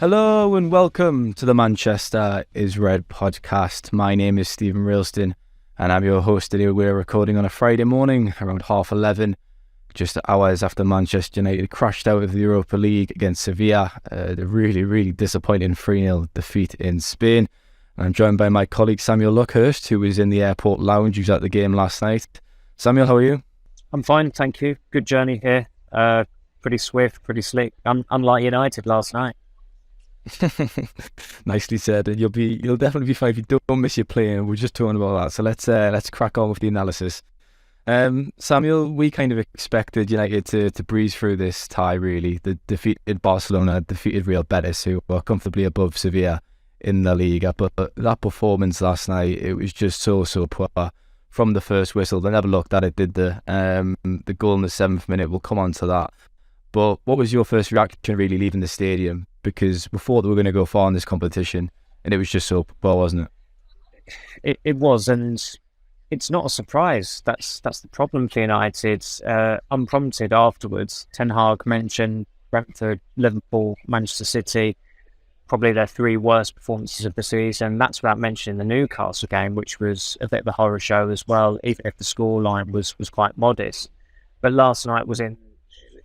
Hello and welcome to the Manchester is Red podcast. My name is Steven Railston and I'm your host today. We're recording on a Friday morning around 11:30, just hours after Manchester United crashed out of the Europa League against Sevilla. The really disappointing 3-0 defeat in Spain. I'm joined by my colleague Samuel Luckhurst, who was in the airport lounge. He was at the game last night. Samuel, how are you? I'm fine, thank you. Good journey here. Pretty swift, pretty slick. Unlike United last night. Nicely said. And you'll definitely be fine if you don't miss your plane. We're just talking about that. So let's crack on with the analysis. Samuel, we kind of expected United to breeze through this tie. Really, they defeated Barcelona, defeated Real Betis, who were comfortably above Sevilla in the league. But that performance last night, it was just so poor. From the first whistle, they never looked at it, did they? The goal in the 7th minute, we'll come on to that. But what was your first reaction really leaving the stadium? Because we thought they were going to go far in this competition, and it was just so poor, wasn't it? It was, and it's not a surprise. That's the problem for United. Unprompted afterwards, Ten Hag mentioned Brentford, Liverpool, Manchester City, probably their 3 worst performances of the season. That's without mentioning the Newcastle game, which was a bit of a horror show as well, even if the scoreline was quite modest. But last night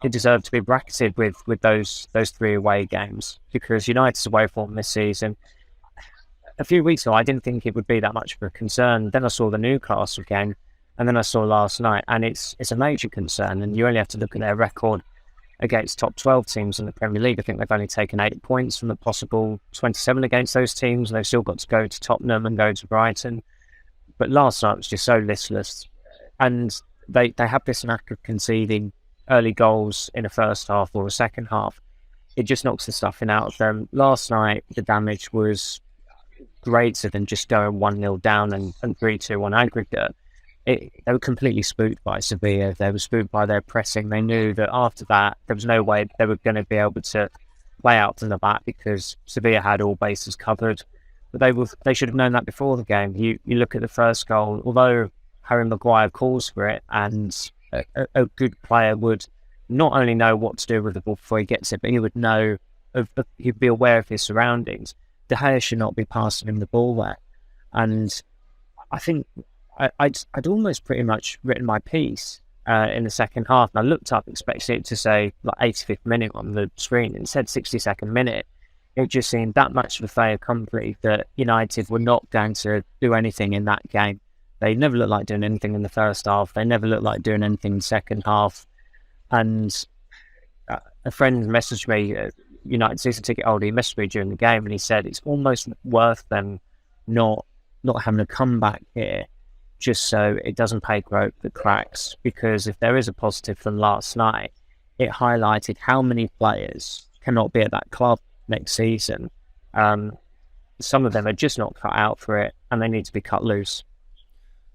it deserved to be bracketed with those 3 away games, because United's away form this season. A few weeks ago, I didn't think it would be that much of a concern. Then I saw the Newcastle game, and then I saw last night, and it's a major concern. And you only have to look at their record against top 12 teams in the Premier League. I think they've only taken 8 points from the possible 27 against those teams. They've still got to go to Tottenham and go to Brighton. But last night was just so listless. And they have this knack of conceding early goals in a first half or a second half. It just knocks the stuffing out of them. Last night, the damage was greater than just going 1-0 down and 3-2 on aggregate. They were completely spooked by Sevilla. They were spooked by their pressing. They knew that after that, there was no way they were going to be able to play out from the back, because Sevilla had all bases covered. But they should have known that before the game. You look at the first goal, although Harry Maguire calls for it, and a good player would not only know what to do with the ball before he gets it, but he would know, he'd be aware of his surroundings. De Gea should not be passing him the ball there. And I think I'd almost pretty much written my piece in the second half, and I looked up expecting it to say like 85th minute on the screen, and it said 62nd minute. It just seemed that much of a fait accompli that United were not going to do anything in that game. They never looked like doing anything in the first half. They never looked like doing anything in the second half. And a friend messaged me, United season ticket holder, he messaged me during the game, and he said it's almost worth them not having a comeback here, just so it doesn't pay growth the cracks. Because if there is a positive from last night, it highlighted how many players cannot be at that club next season. Some of them are just not cut out for it, and they need to be cut loose.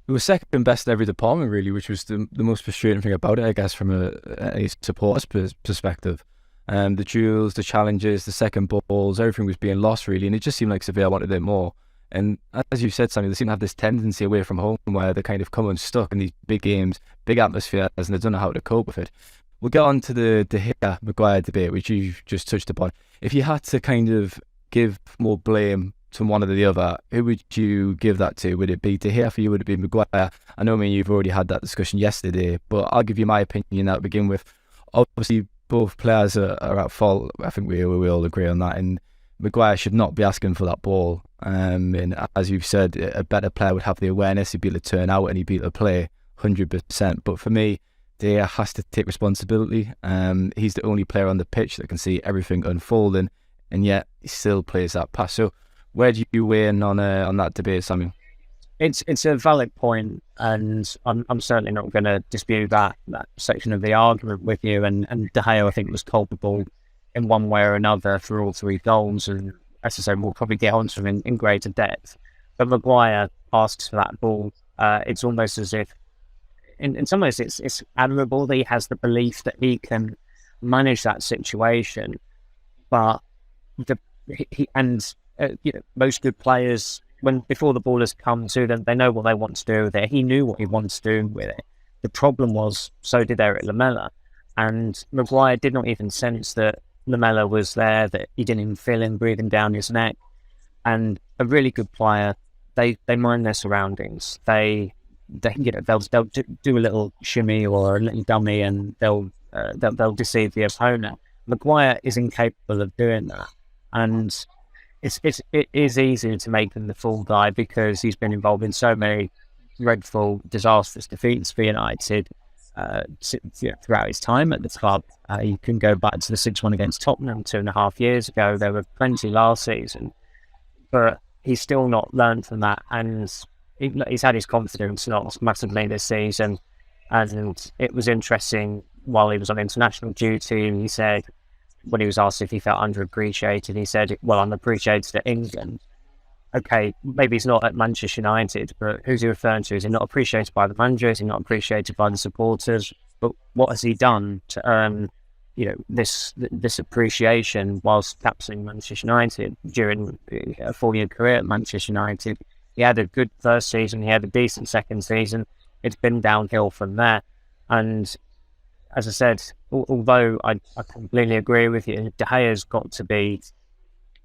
it? Was second best in every department, really, which was the most frustrating thing about it, I guess, from a supporter's perspective. The duels, the challenges, the second balls, everything was being lost, really, and it just seemed like Sevilla wanted it more. And as you said, Sammy, they seem to have this tendency away from home where they kind of come unstuck in these big games, big atmospheres, and they don't know how to cope with it. We'll get on to the De Gea Maguire debate, which you've just touched upon. If you had to kind of give more blame to one or the other, who would you give that to? Would it be De Gea for you? Would it be Maguire? I know, you've already had that discussion yesterday, but I'll give you my opinion now to begin with. Obviously, both players are at fault. I think we all agree on that. And Maguire should not be asking for that ball. And as you've said, a better player would have the awareness. He'd be able to turn out and he'd be able to play 100%. But for me, De Gea has to take responsibility. He's the only player on the pitch that can see everything unfolding, and yet he still plays that pass. So where do you weigh in on that debate, Samuel? It's a valid point, and I'm certainly not going to dispute that section of the argument with you. And De Gea, I think, was culpable in one way or another for all 3 goals. And as I said, we'll probably get onto him in greater depth. But Maguire asks for that ball. It's almost as if, in some ways, it's admirable that he has the belief that he can manage that situation. But most good players, before the ball has come to them, they know what they want to do with it. He knew what he wanted to do with it. The problem was, so did Eric Lamela. And Maguire did not even sense that Lamella was there, that he didn't even feel him breathing down his neck. And a really good player, they mind their surroundings. They'll do a little shimmy or a little dummy, and they'll deceive the opponent. Maguire is incapable of doing that, and it is easy to make him the fool guy because he's been involved in so many dreadful, disastrous defeats for United throughout his time at the club. You can go back to the 6-1 against Tottenham 2.5 years ago. There were plenty last season, but he's still not learned from that, and he's had his confidence knocked massively this season. And it was interesting, while he was on international duty, he said, when he was asked if he felt underappreciated, he said, well, I'm appreciated at England. Okay, maybe he's not at Manchester United, but who's he referring to? Is he not appreciated by the manager? Is he not appreciated by the supporters? But what has he done to earn, this appreciation whilst captaining Manchester United during a 4-year career at Manchester United? He had a good first season. He had a decent second season. It's been downhill from there. And as I said, although I completely agree with you, De Gea's got to be,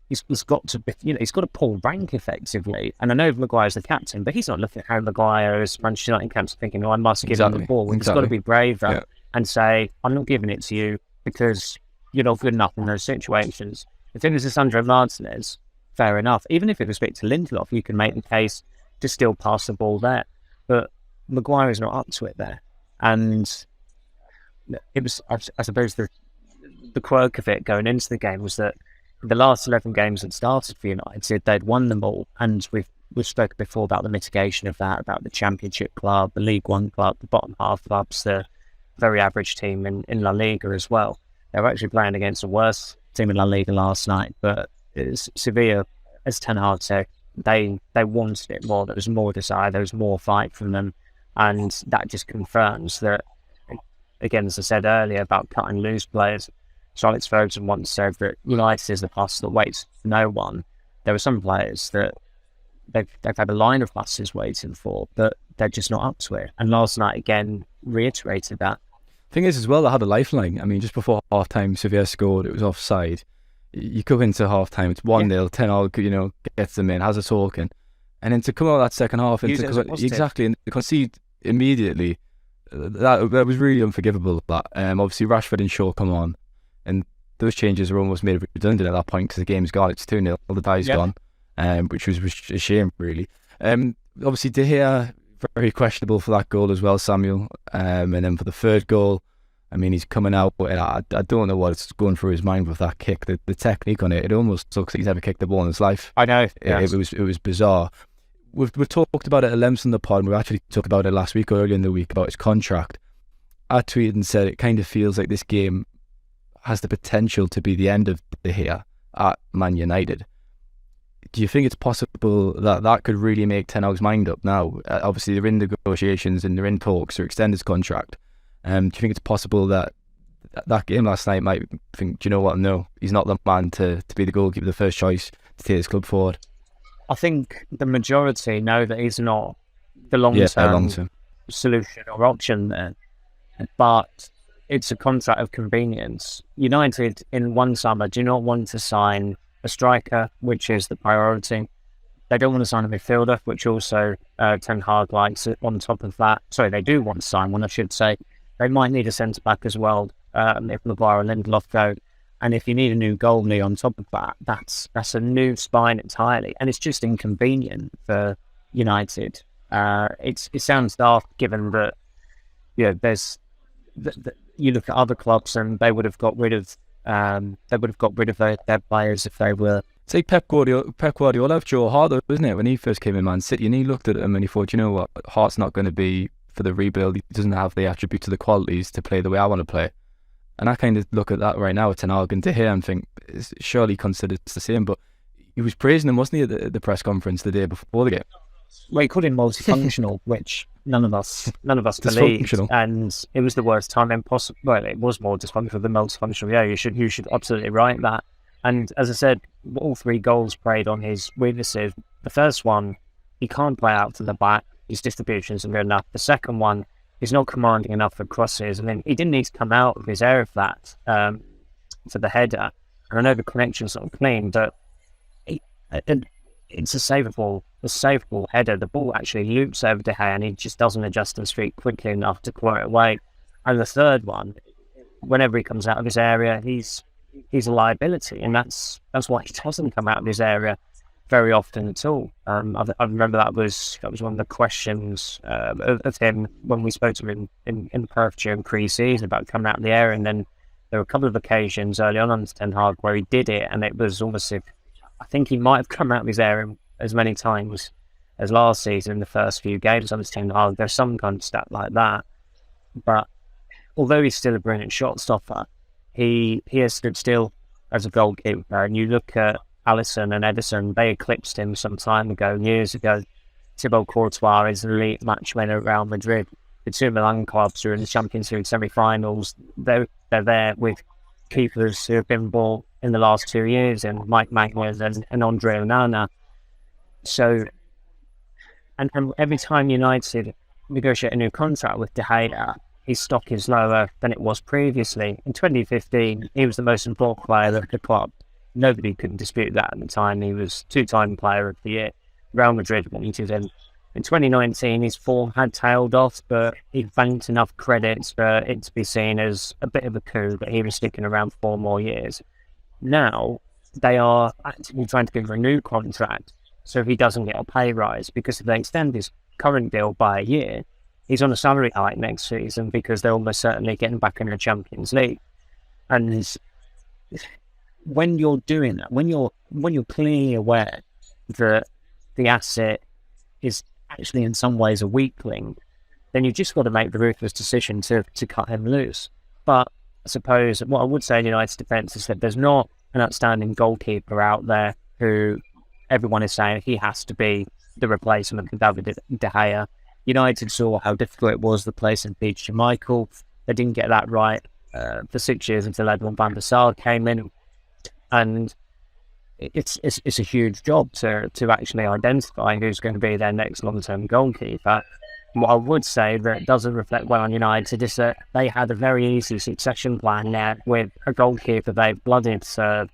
he's got to pull rank effectively. And I know Maguire's the captain, but he's not looking at Harry Maguire as Manchester United captain thinking, I must give him the ball. He's got to be braver and say, I'm not giving it to you because you're not good enough in those situations. If it was Sandro Martinez, fair enough. Even if it was Victor Lindelof, you can make the case to still pass the ball there. But Maguire is not up to it there. And it was, I suppose, the quirk of it going into the game was that the last 11 games that started for United, they'd won them all. And we've spoken before about the mitigation of that, about the Championship club, the League One club, the bottom half clubs, the very average team in La Liga as well. They were actually playing against a worse team in La Liga last night, but Sevilla, as Ten Hag said, they wanted it more. There was more desire, there was more fight from them, and that just confirms that, again, as I said earlier about cutting loose players. So Alex Ferguson once said that United is the bus that waits for no one. There were some players that they've had a line of buses waiting for, but they're just not up to it. And last night again reiterated that. Thing is, as well, they had a lifeline. I mean, just before half time, Sevilla scored. It was offside. You go into half time, it's 1-0. Ten Hag, gets them in, has a talking, and then to come out that second half and to concede immediately, that was really unforgivable. That obviously Rashford and Shaw come on, and those changes were almost made redundant at that point because the game's gone. It's 2-0. The die's gone, which was a shame, really. Obviously De Gea, very questionable for that goal as well, Samuel. And then for the third goal, I mean, he's coming out, but I don't know what's going through his mind with that kick. The technique on it almost looks like he's ever kicked the ball in his life. I know. It was bizarre. We've talked about it at length on the pod, and we actually talked about it last week or earlier in the week about his contract. I tweeted and said it kind of feels like this game has the potential to be the end of De Gea at Man United. Do you think it's possible that could really make Ten Hag's mind up now? Obviously, they're in negotiations and they're in talks to extend his contract. Do you think it's possible that game last night might think, do you know what, no, he's not the man to be the goalkeeper, the first choice to take his club forward? I think the majority know that he's not the long-term solution or option there. But it's a contract of convenience. United, in one summer, do not want to sign a striker, which is the priority. They don't want to sign a midfielder, which also Ten Hag likes on top of that. Sorry, they do want to sign one, I should say. They might need a centre-back as well if Maguire and Lindelof go. And if you need a new goalie on top of that, that's a new spine entirely. And it's just inconvenient for United. It sounds daft given that you look at other clubs and they would have got rid of their players if they were. It's like Pep Guardiola have Joe Hart, though, isn't it? When he first came in Man City, and he looked at him and he thought, you know what, Hart's not going to be for the rebuild. He doesn't have the attributes or the qualities to play the way I want to play. And I kind of look at that right now at Ten Hag and De Gea and think, it's surely considered the same. But he was praising him, wasn't he, at the press conference the day before the game? Well, he called him multifunctional, which none of us believed, and it was the worst time possible. Well, it was more dysfunctional than multifunctional. Yeah, you should absolutely write that. And as I said, all 3 goals preyed on his weaknesses. The first one, he can't play out to the back. His distribution isn't good enough. The second one, he's not commanding enough for crosses. I mean, he didn't need to come out of his area of that for the header. And I know the connection's not clean, but it's a savable header. The ball actually loops over De Gea and he just doesn't adjust his feet quickly enough to clear it away. And the third one, whenever he comes out of his area, he's a liability, and that's why he doesn't come out of his area very often at all. I remember that was one of the questions of him when we spoke to him in Perth during pre-season about coming out of the area, and then there were a couple of occasions early on under Ten Hag where he did it, and it was almost if I think he might have come out of his area as many times as last season in the first few games under Ten Hag. There's some kind of stat like that, but although he's still a brilliant shot stopper, he has stood still as a goalkeeper. And you look at Alisson and Ederson, they eclipsed him some time ago, years ago. Thibaut Courtois is the elite match winner at Real Madrid. The two Milan clubs are in the Champions League semi-finals. They're there with keepers who have been bought in the last 2 years, and Mike Magnus and Andre Onana. So, and every time United negotiate a new contract with De Gea, his stock is lower than it was previously. In 2015, he was the most important player of the club. Nobody could dispute that at the time. He was two-time player of the year. Real Madrid wanted him. In 2019, his form had tailed off, but he banked enough credits for it to be seen as a bit of a coup that he was sticking around 4 more years. Now, they are actively trying to give him a new contract, so he doesn't get a pay rise, because if they extend his current deal by a year, he's on a salary hike next season, because they're almost certainly getting back in the Champions League. And when you're doing that, when you're clearly aware that the asset is actually in some ways a weakling, then you've just got to make the ruthless decision to cut him loose. But I suppose what I would say in United's defence is that there's not an outstanding goalkeeper out there who everyone is saying he has to be the replacement for David De Gea. United saw how difficult it was replacing Peter Schmeichel. They didn't get that right for 6 years until Edwin van der Sar came in, and it's a huge job to actually identify who's going to be their next long-term goalkeeper. What I would say that doesn't reflect well on United is that they had a very easy succession plan there with a goalkeeper they've blooded. I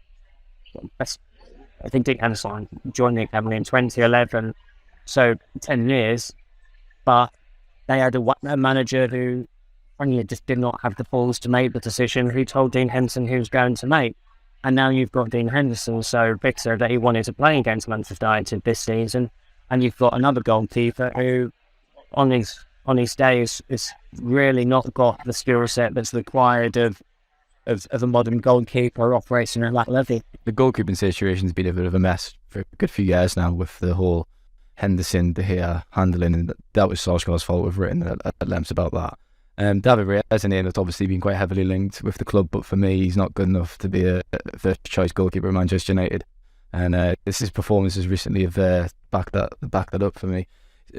think Dick Henderson joined the academy in 2011, so 10 years, but they had a manager who just did not have the balls to make the decision, who told Dean Henderson who was going to make. And now you've got Dean Henderson so bitter that he wanted to play against Manchester United this season, and you've got another goalkeeper who, on his days, is really not got the skill set that's required of a modern goalkeeper operating at that level. The goalkeeping situation's been a bit of a mess for a good few years now, with the whole Henderson, De Gea handling, and that was Solskjaer's fault. We've written at length about that. David Raya is a name that's obviously been quite heavily linked with the club, but for me, he's not good enough to be a first-choice goalkeeper at Manchester United. And his performances recently have backed that up for me.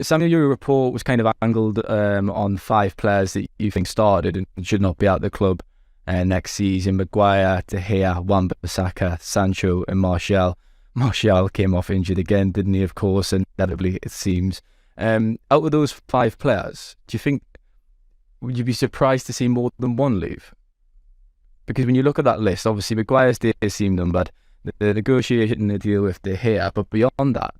Samuel, your report was kind of angled on 5 players that you think started and should not be at the club next season: Maguire, De Gea, Wan-Bissaka, Sancho and Martial. Martial came off injured again, didn't he? Of course, and inevitably it seems. Out of those 5 players, do you think, would you be surprised to see more than one leave? Because when you look at that list, obviously Maguire's days seem numbered. The negotiating the deal with De Gea, but beyond that,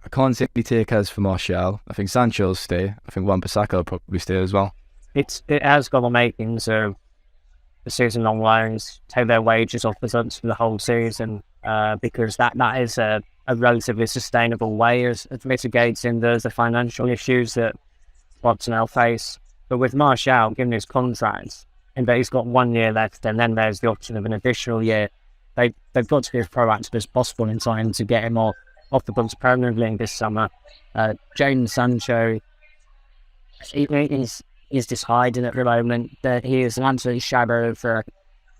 I can't see any takers for Martial. I think Sancho will stay. I think Wan-Bissaka will probably stay as well. It has got the makings of the season-long loans, take their wages off the Suns for the whole season, because that is a relatively sustainable way of mitigating the financial issues that clubs now face. But with Martial, given his contract, and that he's got 1 year left, and then there's the option of an additional year, they've got to be as proactive as possible in time to get him off the books permanently this summer. Jadon Sancho, he's just hiding at the moment. That he is an absolute shadow for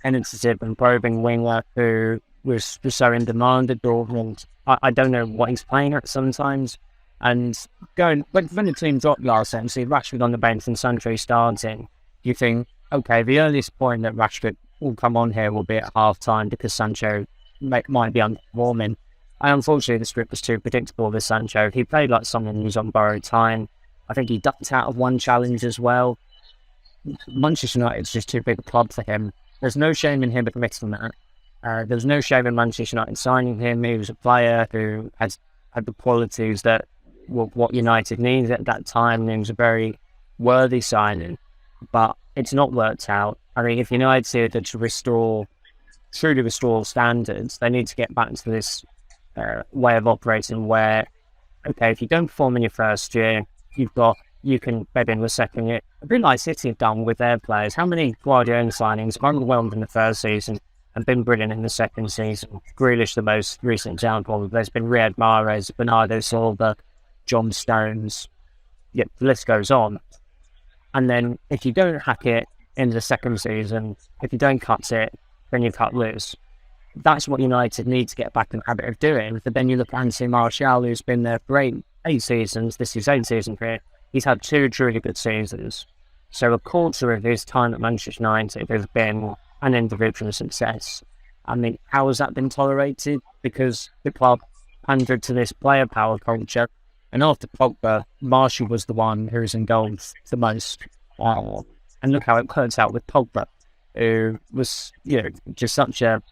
an initiative and probing winger who was so in demand at Dortmund. I don't know what he's playing at sometimes. And when the team dropped last time, see Rashford on the bench and Sancho starting, you think, okay, the earliest point that Rashford will come on here will be at half-time because Sancho might be underperforming. And unfortunately, the script was too predictable with Sancho. He played like someone who was on borrowed time. I think he ducked out of one challenge as well. Manchester United's just too big a club for him. There's no shame in him admitting that. There was no shame in Manchester United signing him. He was a player who had the qualities that were what United needed at that time. He was a very worthy signing, but it's not worked out. I think if United are to truly restore standards, they need to get back to this way of operating where, okay, if you don't perform in your first year, you can bed in the second year. A bit like City have done with their players. How many Guardiola signings have underwhelmed in the first season and been brilliant in the second season? Grealish, the most recent example. There's been Riyad Mahrez, Bernardo Silva, John Stones. Yeah, the list goes on. And then if you don't hack it in the second season, if you don't cut it, then you cut loose. That's what United need to get back in the habit of doing. But then you look at Anthony Martial, who's been there for eight seasons. This is his 8th season for it. He's had 2 truly good seasons. So a quarter of his time at Manchester United has been an individual success. I mean, how has that been tolerated? Because the club pandered to this player power culture. And after Pogba, Marshall was the one who was engulfed the most. And look how it turns out with Pogba, who was, just such a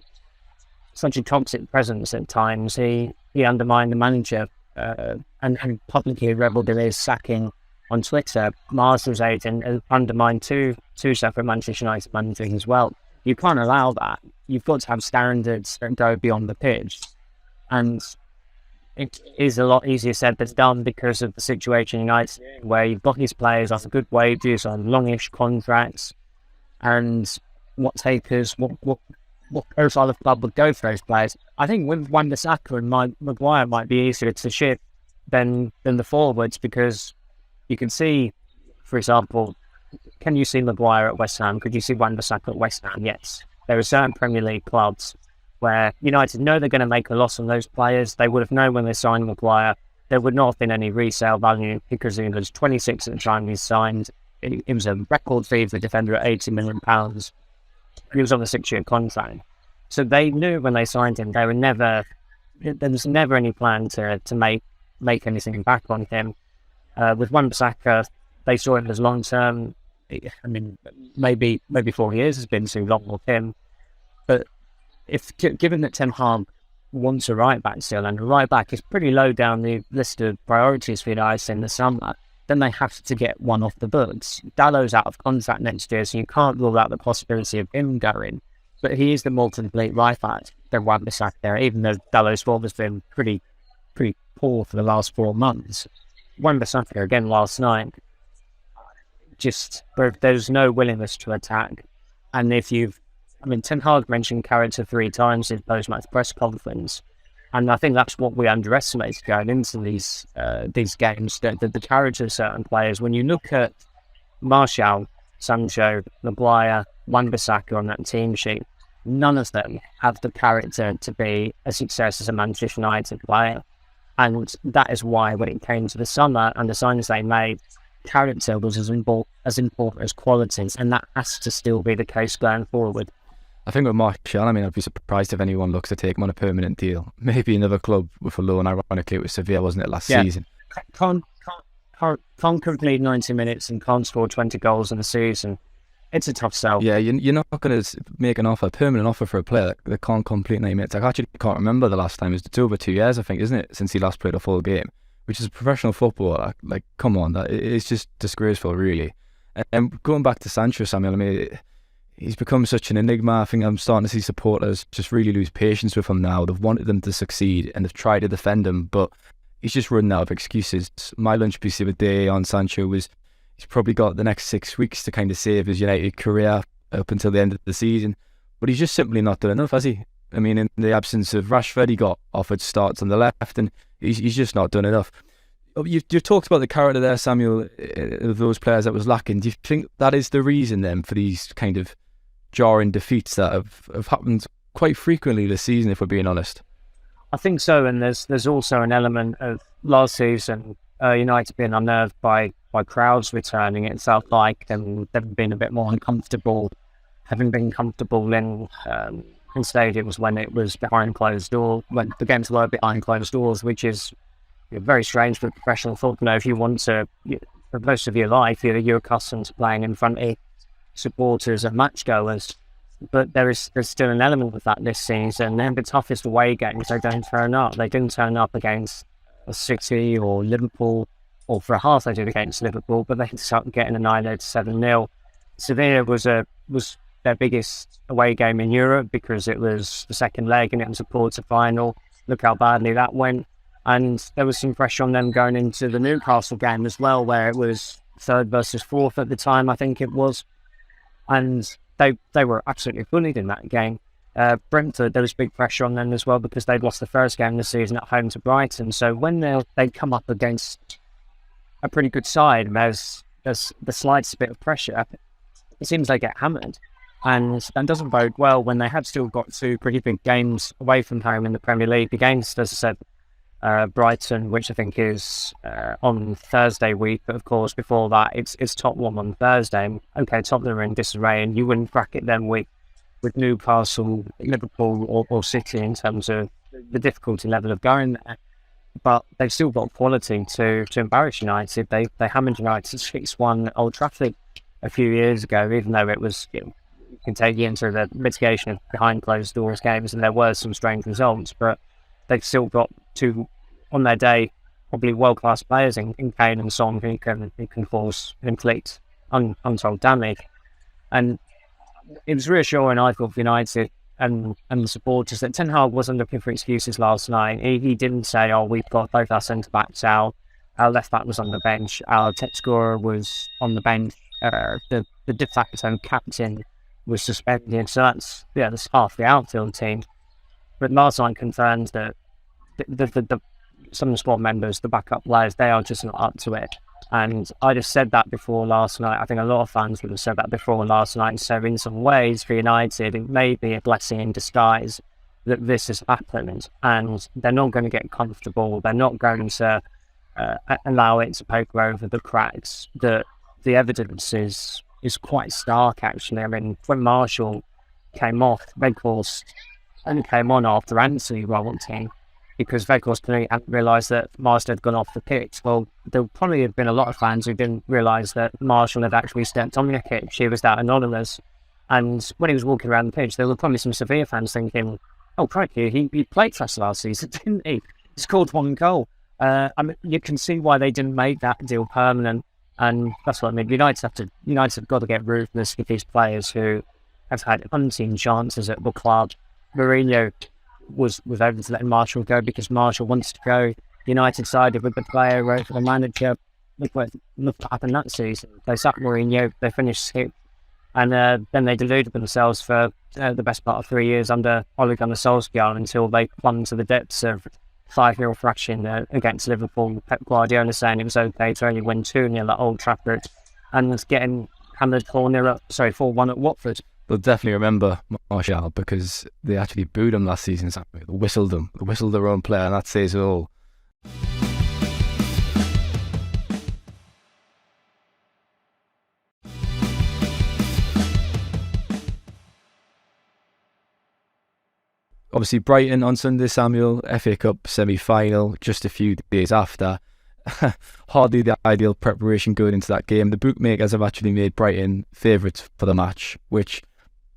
toxic presence at times. He undermined the manager and publicly rebelled in his sacking on Twitter. Marshall's agent and undermined two separate Manchester United managers as well. You can't allow that. You've got to have standards that go beyond the pitch. And it is a lot easier said than done because of the situation in United, where you've got these players on good wages, on longish contracts, and what profile of club would go for those players. I think with Wan-Bissaka and Maguire might be easier to ship than the forwards, because you can see, for example, can you see Maguire at West Ham? Could you see Wan-Bissaka at West Ham? Yes. There are certain Premier League clubs where United know they're going to make a loss on those players. They would have known when they signed Maguire. There would not have been any resale value because he was 26 at the time he signed. It was a record fee for the defender at £80 million. He was on a 6-year contract. So they knew when they signed him, there was never any plan to make anything back on him. With Wan-Bissaka, they saw him as long-term. I mean, maybe 4 years has been too long with him. But given that Ten Hag wants a right-back still, and a right-back is pretty low down the list of priorities for United in the summer, then they have to get one off the books. Dallow's out of contract next year, so you can't rule out the possibility of him going. But he is the more complete right-back than Wan-Bissaka, even though Dallow's form has been pretty poor for the last 4 months. Wan-Bissaka, again last night, there's no willingness to attack. And Ten Hag mentioned character 3 times in post-match press conference, and I think that's what we underestimate going into these games, the character of certain players. When you look at Martial, Sancho, Maguire, Wan-Bissaka on that team sheet, none of them have the character to be a success as a Manchester United player. And that is why when it came to the summer and the signings they made, character was as important as qualities, and that has to still be the case going forward. I think with Martial, I'd be surprised if anyone looks to take him on a permanent deal. Maybe another club with a loan. Ironically, it was Sevilla, wasn't it, last season? Can't complete 90 minutes and can't score 20 goals in a season. It's a tough sell. Yeah, you're not going to make a permanent offer for a player that can't complete 90 minutes. I actually can't remember the last time. It's over 2 years, I think, isn't it, since he last played a full game, which is a professional footballer. Like, come on, it's just disgraceful, really. And going back to Sancho, Samuel, he's become such an enigma. I think I'm starting to see supporters just really lose patience with him now. They've wanted them to succeed and they've tried to defend him, but he's just running out of excuses. My lunch piece the other day on Sancho was he's probably got the next 6 weeks to kind of save his United career up until the end of the season, but he's just simply not done enough, has he? I mean, in the absence of Rashford, he got offered starts on the left, and he's just not done enough. You've talked about the character there, Samuel, of those players that was lacking. Do you think that is the reason then for these kind of jarring defeats that have happened quite frequently this season, if we're being honest? I think so, and there's also an element of last season, United being unnerved by crowds returning. It felt like they've been a bit more uncomfortable, having been comfortable in stadiums when it was behind closed doors, when the games were behind closed doors, which is very strange for professional football. If you want to, for most of your life, you're accustomed to playing in front of supporters and match goers. but there's still an element of that this season. And the toughest away games, they don't turn up. They didn't turn up against City or Liverpool, or for a half they did against Liverpool, but they ended up getting annihilated 7-0. Sevilla was their biggest away game in Europe because it was the second leg and it was a quarter-final. Look how badly that went. And there was some pressure on them going into the Newcastle game as well, where it was third versus fourth at the time, I think it was. And they were absolutely bullied in that game. Brentford, there was big pressure on them as well because they'd lost the first game of the season at home to Brighton. So when they come up against a pretty good side, there's the slightest bit of pressure, it seems they get hammered. And that doesn't bode well when they have still got two pretty big games away from home in the Premier League against, as I said, Brighton, which I think is on Thursday week. But of course, before that, it's Tottenham on Thursday. Okay, Tottenham are in disarray, and you wouldn't bracket them with Newcastle, Liverpool, or City in terms of the difficulty level of going there. But they've still got quality to embarrass United. They hammered United 6-1 at Old Trafford a few years ago, even though it was, you can take you into the mitigation of behind closed doors games, and there were some strange results, but they've still got two, on their day, probably world-class players in Kane and Son who can cause complete untold damage. And it was reassuring, I thought, for United and the supporters that Ten Hag wasn't looking for excuses last night. He didn't say, we've got both our centre-backs out, our left-back was on the bench, our top scorer was on the bench, the de facto captain was suspended, so that's half the outfield team. But last night confirmed that some of the squad members, the backup players, they are just not up to it. And I just said that before last night. I think a lot of fans would have said that before last night. So in some ways, for United, it may be a blessing in disguise that this has happened. And they're not going to get comfortable. They're not going to allow it to poke over the cracks. The evidence is quite stark, actually. I mean, when Marshall came off, Weghorst only came on after Anthony rolled in, because Weghorst hadn't realised that Marshall had gone off the pitch. Well, there probably have been a lot of fans who didn't realise that Marshall had actually stepped on the pitch. He was that anonymous. And when he was walking around the pitch, there were probably some Sevilla fans thinking, oh, crikey, he played for us last season, didn't he? He scored one goal. I mean, you can see why they didn't make that deal permanent. And that's what I mean. United have got to get ruthless with these players who have had unseen chances at the club. Mourinho was able to let Marshall go because Marshall wants to go. United sided with the player, wrote for the manager. Look what happened that season. They sacked Mourinho, they finished 6th, and then they deluded themselves for the best part of 3 years under Ole Gunnar Solskjaer until they plumbed to the depths of 5-0 thrashing against Liverpool. Pep Guardiola saying it was okay to only win 2-0 at Old Trafford, and was getting hammered 4-1 at Watford. They'll definitely remember Marshall because they actually booed him last season. They whistled him. They whistled their own player, and that says it all. Obviously, Brighton on Sunday, Samuel, FA Cup semi-final, just a few days after. Hardly the ideal preparation going into that game. The bookmakers have actually made Brighton favourites for the match, which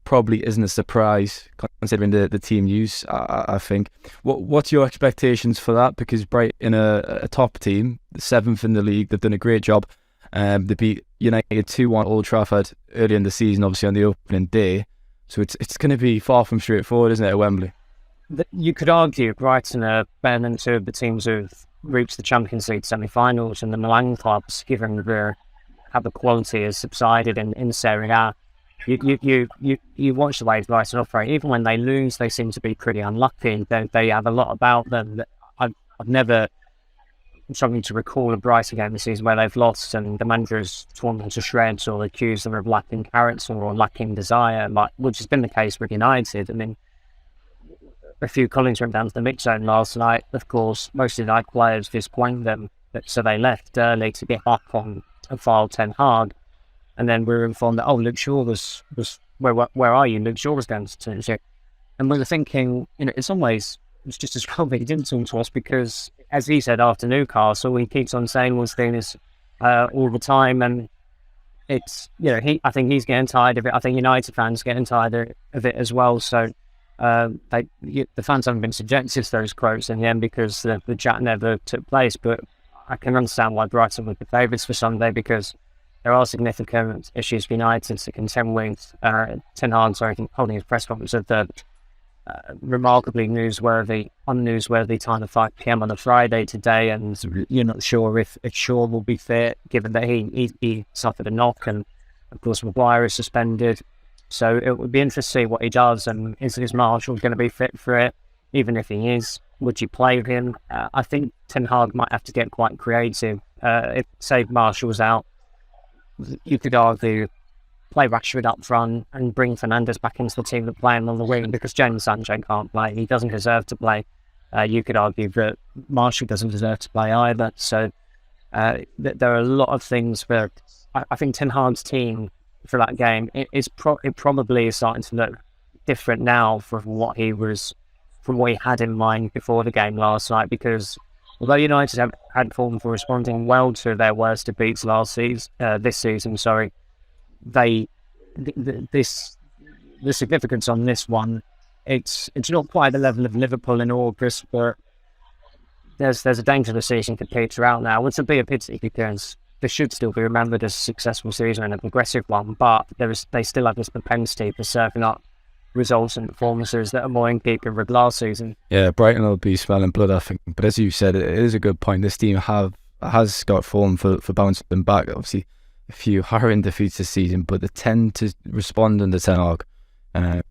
probably isn't a surprise considering the team news, I think. What's your expectations for that? Because Brighton are a top team, 7th in the league. They've done a great job. They beat United 2-1 Old Trafford early in the season, obviously on the opening day. So it's going to be far from straightforward, isn't it, at Wembley? You could argue Brighton are better than two of the teams who've reached the Champions League semi-finals, and the Milan clubs, given how the quality has subsided in Serie A. You watch the way Brighton operate. Even when they lose, they seem to be pretty unlucky. They have a lot about them. I'm struggling to recall a Brighton game this season where they've lost and the manager has torn them to shreds or accused them of lacking character or lacking desire, which has been the case with United. I mean, a few colleagues went down to the mix zone last night. Of course, most of the United players disappointed them, so they left early to get back on and file Ten Hag. And then we were informed that, Luke Shaw was where are you? Luke Shaw was going to Tunisia. And we were thinking, in some ways, it's just as well that he didn't talk to us because, as he said after Newcastle, he keeps on saying these things all the time. And it's, I think he's getting tired of it. I think United fans are getting tired of it as well. So the fans haven't been subjected to those quotes in the end because the chat never took place. But I can understand why Brighton would be favourites for Sunday, because there are significant issues for United to contend with. Ten Hag, holding his press conference at the remarkably unnewsworthy time of 5 p.m. on a Friday today, and you're not sure if Shaw will be fit, given that he suffered a knock, and of course Maguire is suspended. So it would be interesting to see what he does, and is Marshall going to be fit for it? Even if he is, would you play him? I think Ten Hag might have to get quite creative. If, say, Marshall's out, you could argue play Rashford up front and bring Fernandes back into the team that play him on the wing, because Jadon Sancho can't play. He doesn't deserve to play. You could argue that Marshall doesn't deserve to play either. So there are a lot of things where I think Ten Hag's team for that game, it probably is starting to look different now from what he had in mind before the game last night, because although United have had form for responding well to their worst defeats this season, the significance on this one, it's not quite the level of Liverpool in August, but there's a danger the season could peter out now, which would be a pity, because this should still be remembered as a successful season and a progressive one, but they still have this propensity for serving up results and performances that are more in keeping with last season. Yeah, Brighton will be smelling blood, I think. But as you said, it is a good point. This team has got form for bouncing back. Obviously, a few harrowing defeats this season, but they tend to respond under Ten Hag,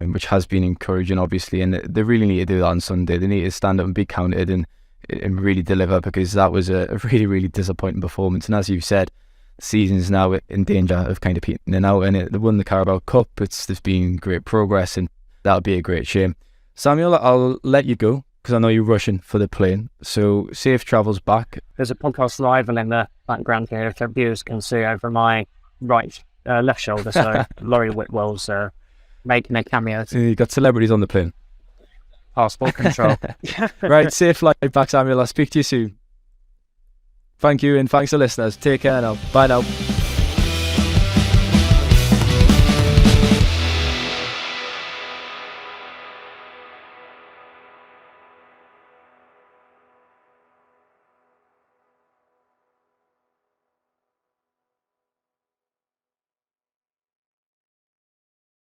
which has been encouraging, obviously. And they really need to do that on Sunday. They need to stand up and be counted and really deliver, because that was a really, really disappointing performance. And as you said, the season's now in danger of kind of petering out. And they won the Carabao Cup. There's been great progress, and that'll be a great shame. Samuel, I'll let you go, because I know you're rushing for the plane. So safe travels back. There's a podcast rival in the background here, if viewers can see, over my left shoulder. So Laurie Whitwell's making a cameo. You got celebrities on the plane. Passport control. Right, safe flight back, Samuel. I'll speak to you soon. Thank you, and thanks to listeners. Take care now. Bye now.